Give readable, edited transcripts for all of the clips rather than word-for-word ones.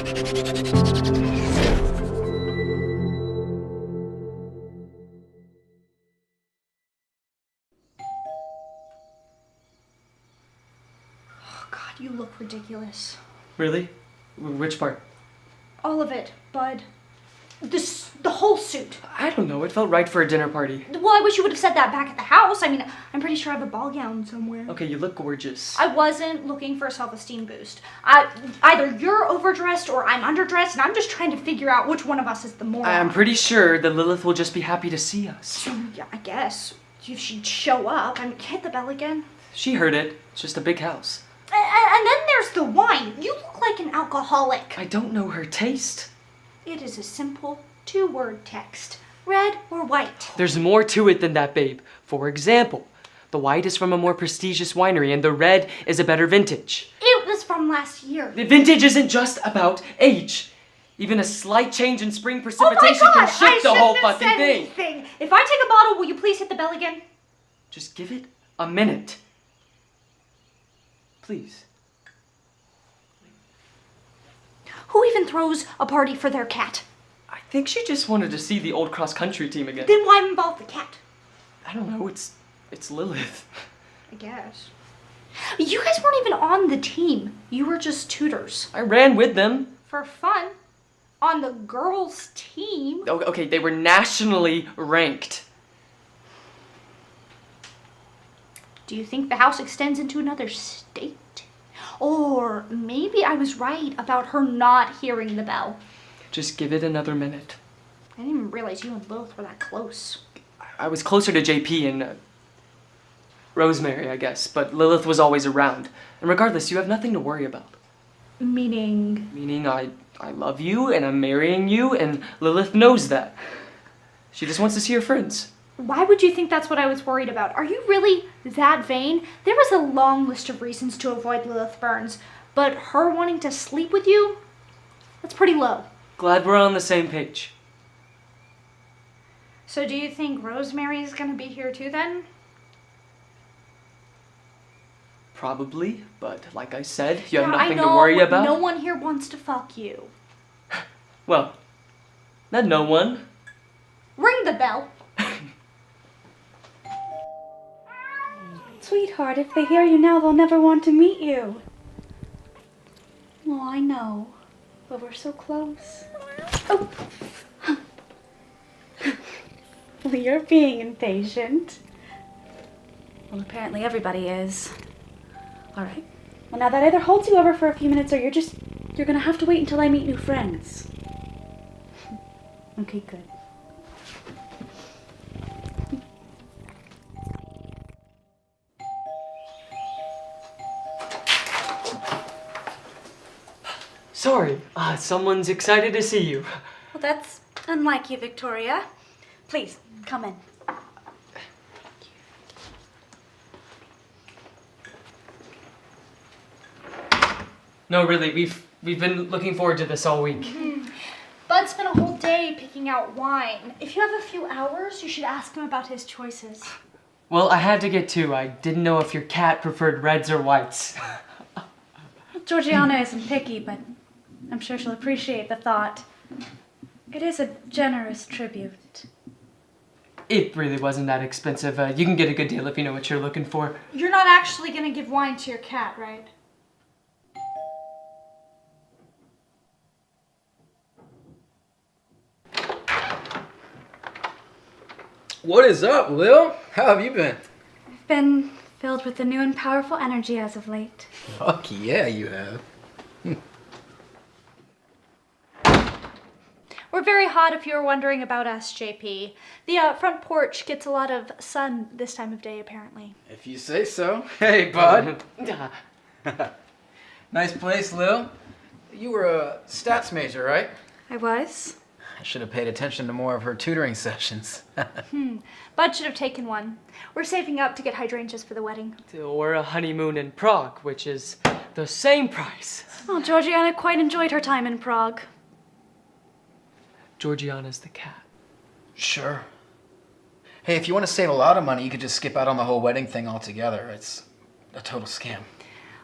Oh, God, you look ridiculous. Really? Which part? All of it, Bud. The whole suit. I don't know, it felt right for a dinner party. Well, I wish you would have said that back at the house. I mean, I'm pretty sure I have a ball gown somewhere. Okay, you look gorgeous. I wasn't looking for a self-esteem boost. Either you're overdressed or I'm underdressed, and I'm just trying to figure out which one of us is the moron. I'm pretty sure that Lilith will just be happy to see us. Yeah, I guess. If she'd show up. I mean, hit the bell again. She heard it. It's just a big house. And then there's the wine. You look like an alcoholic. I don't know her taste. It is a simple 2-word text. Red or white. There's more to it than that, babe. For example, the white is from a more prestigious winery and the red is a better vintage. It was from last year. The vintage isn't just about age. Even a slight change in spring precipitation can shift the whole fucking thing. Anything. If I take a bottle, will you please hit the bell again? Just give it a minute. Please. Who even throws a party for their cat? I think she just wanted to see the old cross-country team again. Then why involve the cat? I don't know, it's Lilith. I guess. You guys weren't even on the team. You were just tutors. I ran with them. For fun. On the girls' team. Oh, okay, they were nationally ranked. Do you think the house extends into another state? Or maybe I was right about her not hearing the bell. Just give it another minute. I didn't even realize you and Lilith were that close. I was closer to JP and Rosemary, I guess, but Lilith was always around. And regardless, you have nothing to worry about. Meaning? Meaning I love you and I'm marrying you and Lilith knows that. She just wants to see her friends. Why would you think that's what I was worried about? Are you really that vain? There was a long list of reasons to avoid Lilith Burns, but her wanting to sleep with you? That's pretty low. Glad we're on the same page. So do you think Rosemary's gonna be here too then? Probably, but like I said, you have Yeah, nothing to worry about. No one here wants to fuck you. Well, not no one. Ring the bell. Sweetheart, if they hear you now, they'll never want to meet you. Oh, I know. But we're so close. Oh! Well, you're being impatient. Well, apparently everybody is. All right. Well, now that either holds you over for a few minutes or you're gonna have to wait until I meet new friends. Okay, good. Sorry, someone's excited to see you. Well, that's unlike you, Victoria. Please, come in. No, really, we've been looking forward to this all week. Bud spent a whole day picking out wine. If you have a few hours, you should ask him about his choices. Well, I had to get two. I didn't know if your cat preferred reds or whites. Georgiana isn't picky, but I'm sure she'll appreciate the thought. It is a generous tribute. It really wasn't that expensive. You can get a good deal if you know what you're looking for. You're not actually gonna give wine to your cat, right? What is up, Lil? How have you been? I've been filled with a new and powerful energy as of late. Fuck yeah, you have. We're very hot if you were wondering about us, JP. The front porch gets a lot of sun this time of day, apparently. If you say so. Hey, bud. Nice place, Lil. You were a stats major, right? I was? I should have paid attention to more of her tutoring sessions. Bud should have taken one. We're saving up to get hydrangeas for the wedding. Or a honeymoon in Prague, which is the same price. Well, Georgiana quite enjoyed her time in Prague. Georgiana's the cat. Sure. Hey, if you want to save a lot of money, you could just skip out on the whole wedding thing altogether. It's a total scam.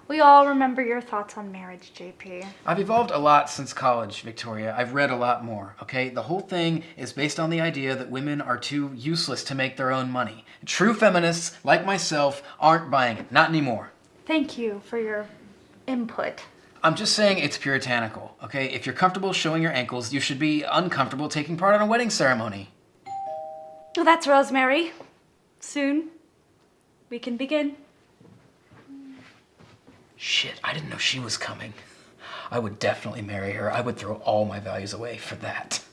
We all remember your thoughts on marriage, JP. I've evolved a lot since college, Victoria. I've read a lot more, okay? The whole thing is based on the idea that women are too useless to make their own money. True feminists, like myself, aren't buying it. Not anymore. Thank you for your input. I'm just saying it's puritanical, okay? If you're comfortable showing your ankles, you should be uncomfortable taking part in a wedding ceremony. Well, that's Rosemary. Soon, we can begin. Shit, I didn't know she was coming. I would definitely marry her. I would throw all my values away for that.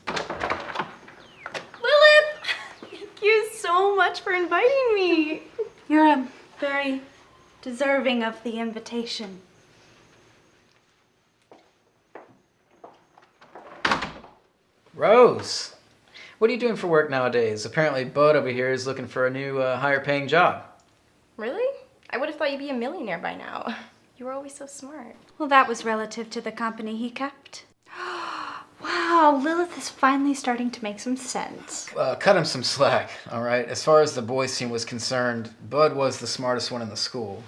Lilith! Thank you so much for inviting me. You're very deserving of the invitation. Rose, what are you doing for work nowadays? Apparently Bud over here is looking for a new, higher paying job. Really? I would have thought you'd be a millionaire by now. You were always so smart. Well, that was relative to the company he kept. Wow, Lilith is finally starting to make some sense. Cut him some slack, all right? As far as the boys team was concerned, Bud was the smartest one in the school.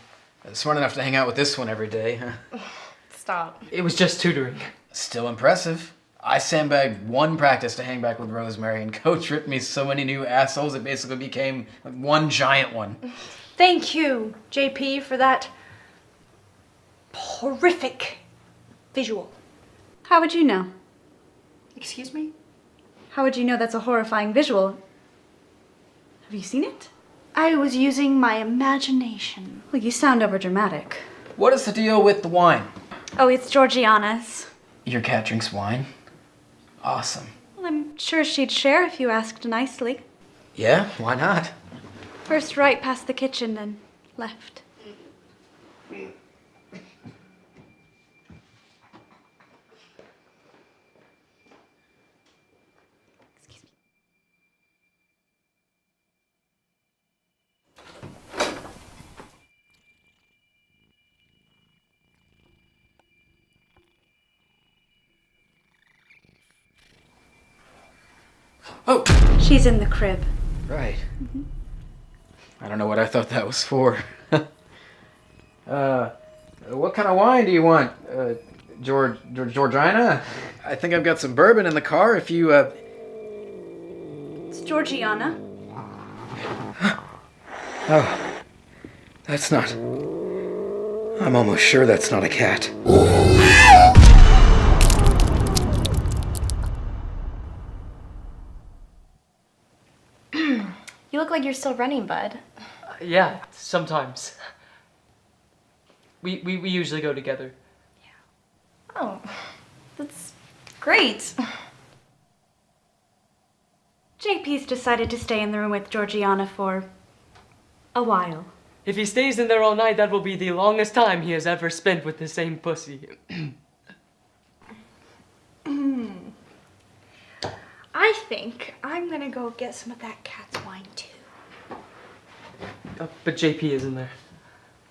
Smart enough to hang out with this one every day, huh? Stop. It was just tutoring. Still impressive. I sandbagged one practice to hang back with Rosemary, and Coach ripped me so many new assholes it basically became like one giant one. Thank you, JP, for that horrific visual. How would you know? Excuse me? How would you know that's a horrifying visual? Have you seen it? I was using my imagination. Well, you sound overdramatic. What is the deal with the wine? Oh, it's Georgiana's. Your cat drinks wine? Awesome. Well, I'm sure she'd share if you asked nicely. Yeah, why not? First right past the kitchen, then left. Excuse me. Oh! She's in the crib. Right. I don't know what I thought that was for. What kind of wine do you want? Georgina? I think I've got some bourbon in the car if you, It's Georgiana. Oh. That's not... I'm almost sure that's not a cat. You look like you're still running, Bud. Yeah, sometimes. We usually go together. Oh, that's great. JP's decided to stay in the room with Georgiana for a while. If he stays in there all night, that will be the longest time he has ever spent with the same pussy. I think I'm gonna go get some of that cat's wine too. But JP isn't there.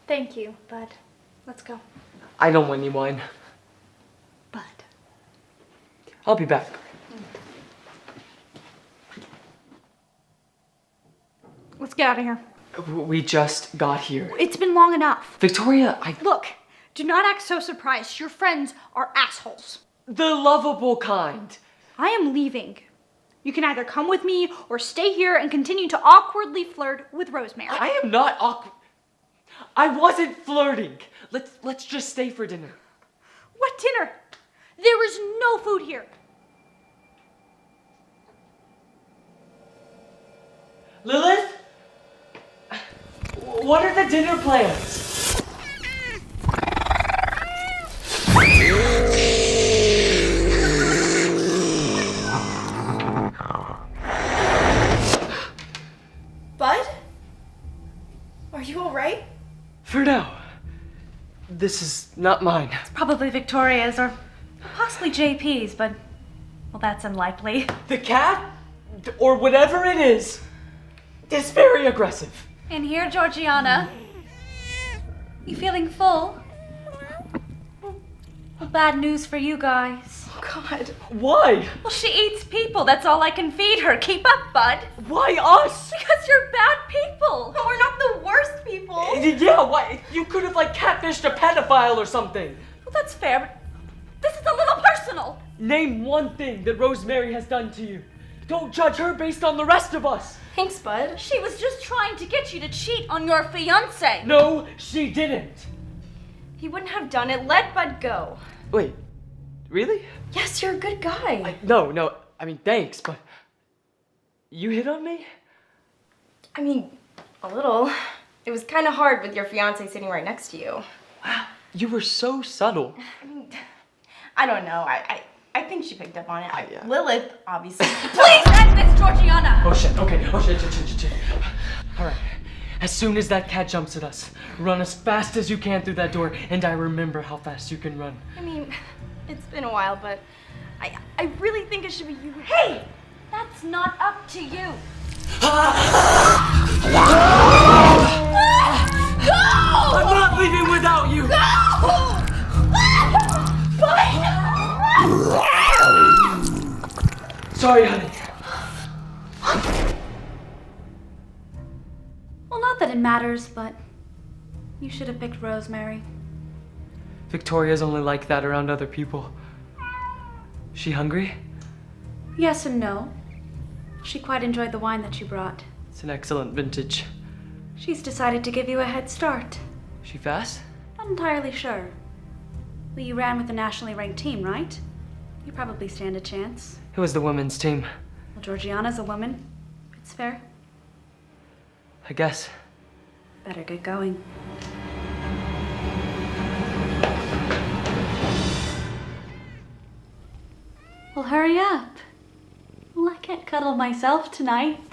Thank you, Bud. Let's go. I don't want any wine. Bud. I'll be back. Let's get out of here. We just got here. It's been long enough. Victoria, Look, do not act so surprised. Your friends are assholes. The lovable kind. I am leaving. You can either come with me or stay here and continue to awkwardly flirt with Rosemary. I am not awkward. I wasn't flirting. Let's just stay for dinner. What dinner? There is no food here. Lilith? What are the dinner plans? Bud? Are you alright? For now. This is not mine. Probably Victoria's or possibly JP's, but, well, that's unlikely. The cat, or whatever it is very aggressive. In here, Georgiana. You feeling full? Well, bad news for you guys. God. Why? Well, she eats people. That's all I can feed her. Keep up, Bud. Why us? Because you're bad people. But we're not the worst people. Yeah, why? You could have, like, catfished a pedophile or something. Well, that's fair, but this is a little personal. Name one thing that Rosemary has done to you. Don't judge her based on the rest of us. Thanks, bud. She was just trying to get you to cheat on your fiancé. No, she didn't. He wouldn't have done it. Let Bud go. Wait, really? Yes, you're a good guy. No, I mean, thanks, but you hit on me? I mean, a little. It was kind of hard with your fiance sitting right next to you. Wow, you were so subtle. I mean, I don't know. I think she picked up on it. Yeah. Lilith, obviously. Please end this, Georgiana! Oh shit, okay, oh shit. All right, as soon as that cat jumps at us, run as fast as you can through that door, and I remember how fast you can run. I mean, it's been a while, but I really think it should be you. Hey! That's not up to you. I'm not leaving without you! Sorry, honey. Well, not that it matters, but you should have picked Rosemary. Victoria's only like that around other people. She hungry? Yes and no. She quite enjoyed the wine that you brought. It's an excellent vintage. She's decided to give you a head start. She fast? Not entirely sure. Well, you ran with the nationally ranked team, right? You probably stand a chance. It was the women's team. Well, Georgiana's a woman. It's fair. I guess. Better get going. Well, hurry up. Well, I can't cuddle myself tonight.